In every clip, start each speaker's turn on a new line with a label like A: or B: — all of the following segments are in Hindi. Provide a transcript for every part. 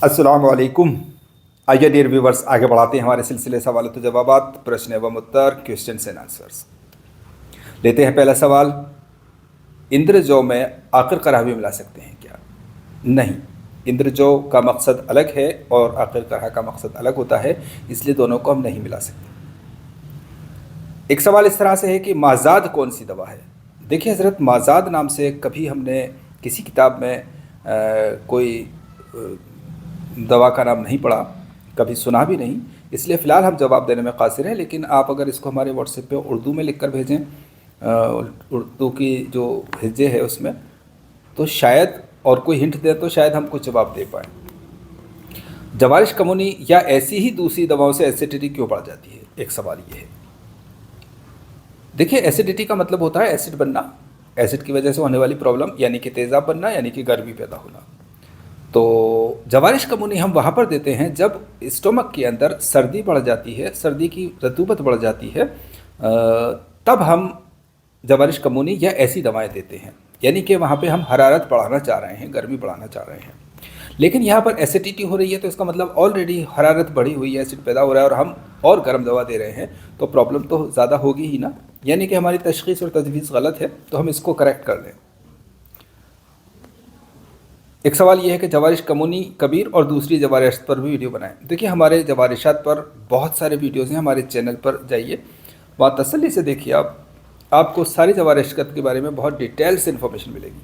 A: अस्सलाम वालेकुम। आइए डियर व्यूवर्स, आगे बढ़ाते हैं हमारे सिलसिले सवाल तो जवाबात, प्रश्न एवं उत्तर, क्वेश्चंस एंड आंसर्स। लेते हैं पहला सवाल। इंद्रजौ में आखिर करा भी मिला सकते हैं क्या? नहीं, इंद्रजौ का मकसद अलग है और आखिर करा का मकसद अलग होता है, इसलिए दोनों को हम नहीं मिला सकते। एक सवाल इस तरह से है कि माजाद कौन सी दवा है? देखिए हज़रत, माजाद नाम से कभी हमने किसी किताब में कोई दवा का नाम नहीं पढ़ा, कभी सुना भी नहीं, इसलिए फ़िलहाल हम जवाब देने में कासिर हैं। लेकिन आप अगर इसको हमारे व्हाट्सएप पे उर्दू में लिख कर भेजें, उर्दू की जो हिज्जे है उसमें, तो शायद, और कोई हिंट दे तो शायद हम कुछ जवाब दे पाएँ। जवारिश कमूनी या ऐसी ही दूसरी दवाओं से एसिडिटी क्यों बढ़ जाती है? एक सवाल ये है। देखिए, एसिडिटी का मतलब होता है एसिड बनना, एसिड की वजह से होने वाली प्रॉब्लम, यानी कि तेज़ाब बनना, यानी कि गर्मी पैदा होना। तो जवारिश कमूनी हम वहाँ पर देते हैं जब स्टोमक के अंदर सर्दी बढ़ जाती है, सर्दी की रतूबत बढ़ जाती है, तब हम जवारिश कमूनी या ऐसी दवाएं देते हैं, यानी कि वहाँ पे हम हरारत बढ़ाना चाह रहे हैं, गर्मी बढ़ाना चाह रहे हैं। लेकिन यहाँ पर एसिडिटी हो रही है, तो इसका मतलब ऑलरेडी हरारत बढ़ी हुई है, एसिड पैदा हो रहा है और हम और गर्म दवा दे रहे हैं, तो प्रॉब्लम तो ज़्यादा होगी ही ना, यानी कि हमारी तशख़ीस और तजवीज़ गलत है, तो हम इसको करेक्ट कर लें। एक सवाल ये है कि जवारिश कमूनी कबीर और दूसरी जवारिशात पर भी वीडियो बनाएं। देखिए, हमारे जवारिशात पर बहुत सारे वीडियोज़ हैं, हमारे चैनल पर जाइए, वहाँ तसल्ली से देखिए, आपको सारी जवारिशात के बारे में बहुत डिटेल से इन्फॉर्मेशन मिलेगी।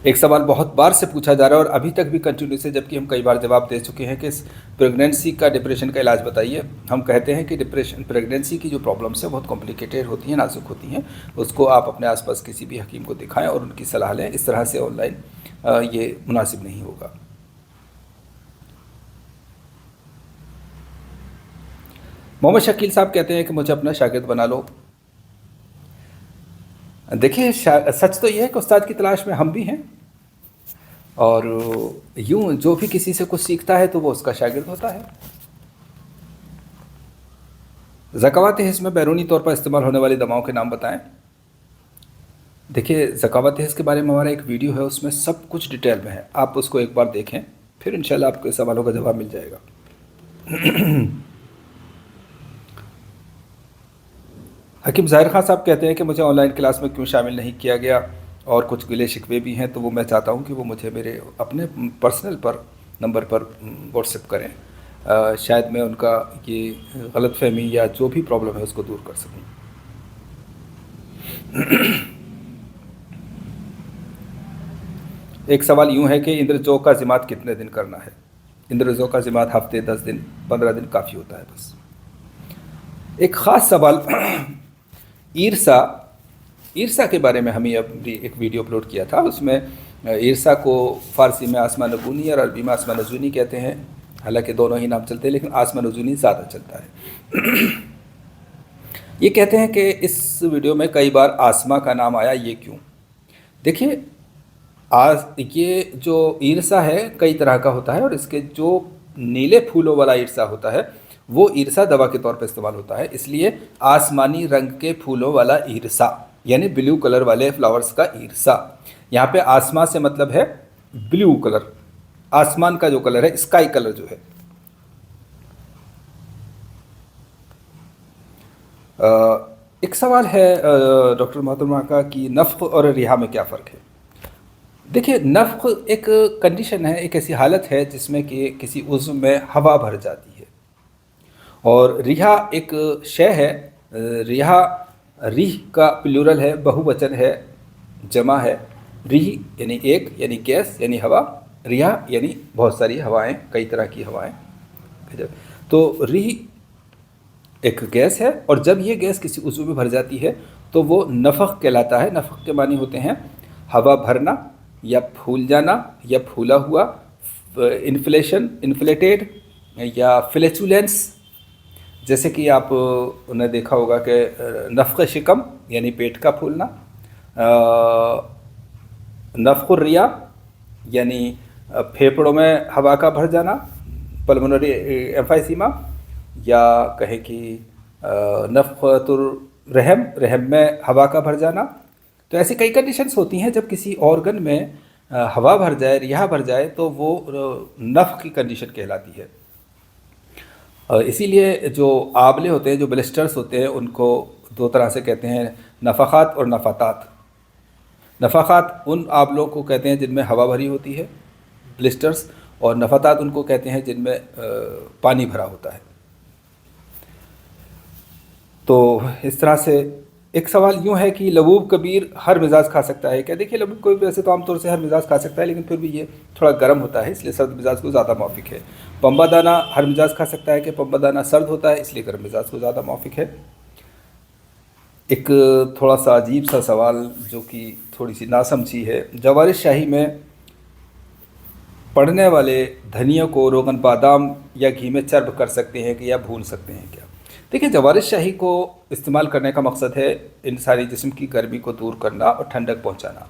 A: एक सवाल बहुत बार से पूछा जा रहा है और अभी तक भी कंटिन्यूस है, जबकि हम कई बार जवाब दे चुके हैं कि प्रेगनेंसी का डिप्रेशन का इलाज बताइए। हम कहते हैं कि प्रेगनेंसी की जो प्रॉब्लम्स है बहुत कॉम्प्लिकेटेड होती हैं, नाजुक होती हैं, उसको आप अपने आसपास किसी भी हकीम को दिखाएं और उनकी सलाह लें। इस तरह से ऑनलाइन ये मुनासिब नहीं होगा। मोहम्मद शकील साहब कहते हैं कि मुझे अपना शागिर्द बना लो। देखिए, सच तो ये है कि उस्ताद की तलाश में हम भी हैं, और यूं जो भी किसी से कुछ सीखता है तो वो उसका शागिर्द होता है। ज़कावत हिस्स में बैरूनी तौर पर इस्तेमाल होने वाली दवाओं के नाम बताएं। देखिए, ज़कावत हिस्स के बारे में हमारा एक वीडियो है, उसमें सब कुछ डिटेल में है, आप उसको एक बार देखें, फिर इंशाल्लाह आपको इस सवालों का जवाब मिल जाएगा। हकीम ज़ाहिर खान साहब कहते हैं कि मुझे ऑनलाइन क्लास में क्यों शामिल नहीं किया गया, और कुछ गिले शिकवे भी हैं, तो वो मैं चाहता हूँ कि वो मुझे मेरे अपने पर्सनल पर नंबर पर व्हाट्सएप करें, शायद मैं उनका ये गलतफहमी या जो भी प्रॉब्लम है उसको दूर कर सकूँ। एक सवाल यूँ है कि इंद्रजौ का ज़िमात कितने दिन करना है? इंद्रजौ का ज़िमात हफ्ते, 10 दिन, 15 दिन काफ़ी होता है बस। एक ख़ास सवाल ईर्षा, ईर्षा के बारे में हमें अभी एक वीडियो अपलोड किया था, उसमें ईर्षा को फ़ारसी में आसमा नबूनी और अरबी में आसमा नजूनी कहते हैं, हालांकि दोनों ही नाम चलते हैं, लेकिन आसमा नजूनी ज़्यादा चलता है। ये कहते हैं कि इस वीडियो में कई बार आसमा का नाम आया, ये क्यों? देखिए, ये जो ईर्षा है कई तरह का होता है, और इसके जो नीले फूलों वाला ईर्षा होता है वो ईर्षा दवा के तौर पर इस्तेमाल होता है, इसलिए आसमानी रंग के फूलों वाला ईर्षा, यानी ब्लू कलर वाले फ्लावर्स का ईर्षा। यहाँ पे आसमा से मतलब है ब्लू कलर, आसमान का जो कलर है, स्काई कलर जो है। एक सवाल है डॉक्टर मोहतरमा का कि नफ़्ख़ और रिहा में क्या फ़र्क है? देखिए, नफ़्ख़ एक कंडीशन है, एक ऐसी हालत है जिसमें कि किसी उज़्व में हवा भर जाती है, और रिहा एक शय है। रिहा, रिह का प्लूरल है, बहुवचन है, जमा है। रिह यानी एक, यानी गैस, यानी हवा, रिहा यानी बहुत सारी हवाएं, कई तरह की हवाएं। तो रिह एक गैस है, और जब ये गैस किसी उज़्व में भर जाती है तो वो नफ़्ख़ कहलाता है। नफ़्ख़ के मानी होते हैं हवा भरना, या फूल जाना, या फूला हुआ, इन्फ्लेशन, इन्फ्लेटेड, या फ्लैचुलेंस। जैसे कि आपने देखा होगा कि नफ़्ख़ शिकम यानी पेट का फूलना, नफ़्ख़ुर रिया यानी फेफड़ों में हवा का भर जाना, पल्मोनरी एम्फाइसीमा, या कहें कि नफ़्ख़तुर रहम, रहम में हवा का भर जाना। तो ऐसी कई कंडीशंस होती हैं जब किसी ऑर्गन में हवा भर जाए, रिहा भर जाए तो वो नफ़ की कंडीशन कहलाती है। इसीलिए जो आबले होते हैं, जो ब्लिस्टर्स होते हैं, उनको दो तरह से कहते हैं, नफ़ाक़ात और नफ़ातात। नफ़ाक़ात उन आबलों को कहते हैं जिनमें हवा भरी होती है, ब्लिस्टर्स, और नफ़ातात उनको कहते हैं जिनमें पानी भरा होता है। तो इस तरह से एक सवाल यूँ है कि लबूब कबीर हर मिजाज खा सकता है क्या? देखिए, लबूब कबीर वैसे तो आमतौर से हर मिजाज खा सकता है, लेकिन फिर भी ये थोड़ा गर्म होता है, इसलिए सर्द मिजाज को ज़्यादा मौफिक है। पम्बा दाना हर मिजाज खा सकता है कि पम्बा दाना सर्द होता है, इसलिए गर्म मिजाज को ज़्यादा मौफिक है। एक थोड़ा सा अजीब सा सवाल जो कि थोड़ी सी नासमझी है, जवारिश शाही में पड़ने वाले धनिया को रोगन बादाम या घी में चर्ब कर सकते हैं कि या भून सकते हैं क्या? देखिए, जवारिश शाही को इस्तेमाल करने का मकसद है इंसानी जिस्म की गर्मी को दूर करना और ठंडक पहुंचाना।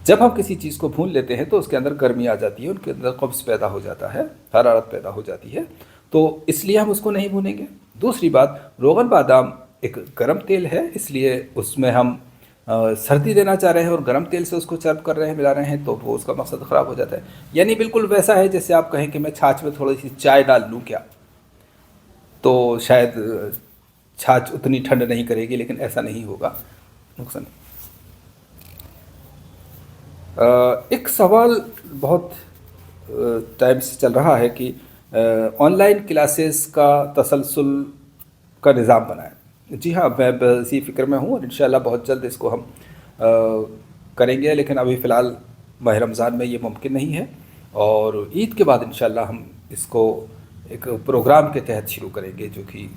A: जब हम किसी चीज़ को भून लेते हैं तो उसके अंदर गर्मी आ जाती है, उनके अंदर कब्ज़ पैदा हो जाता है, हरारत पैदा हो जाती है, तो इसलिए हम उसको नहीं भूनेंगे। दूसरी बात, रोगन बादाम एक गर्म तेल है, इसलिए उसमें हम सर्दी देना चाह रहे हैं और गर्म तेल से उसको सर्व कर रहे हैं, मिला रहे हैं, तो वो उसका मकसद ख़राब हो जाता है। यानी बिल्कुल वैसा है जैसे आप कहें कि मैं छाछ में थोड़ी सी चाय डाल लूँ क्या, तो शायद छाछ उतनी ठंड नहीं करेगी, लेकिन ऐसा नहीं होगा, नुकसान। एक सवाल बहुत टाइम से चल रहा है कि ऑनलाइन क्लासेस का तसलसल का निज़ाम बनाएं। जी हाँ, मैं इसी फ़िक्र में हूँ और इंशाल्लाह बहुत जल्द इसको हम करेंगे, लेकिन अभी फ़िलहाल माह रमज़ान में ये मुमकिन नहीं है, और ईद के बाद इंशाल्लाह हम इसको एक प्रोग्राम के तहत शुरू करेंगे जो कि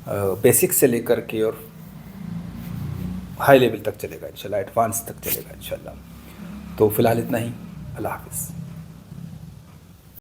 A: बेसिक से लेकर के और हाई लेवल तक चलेगा इंशाल्लाह, एडवांस तक चलेगा इंशाल्लाह। तो फ़िलहाल इतना ही। अल्लाह हाफ़िज़।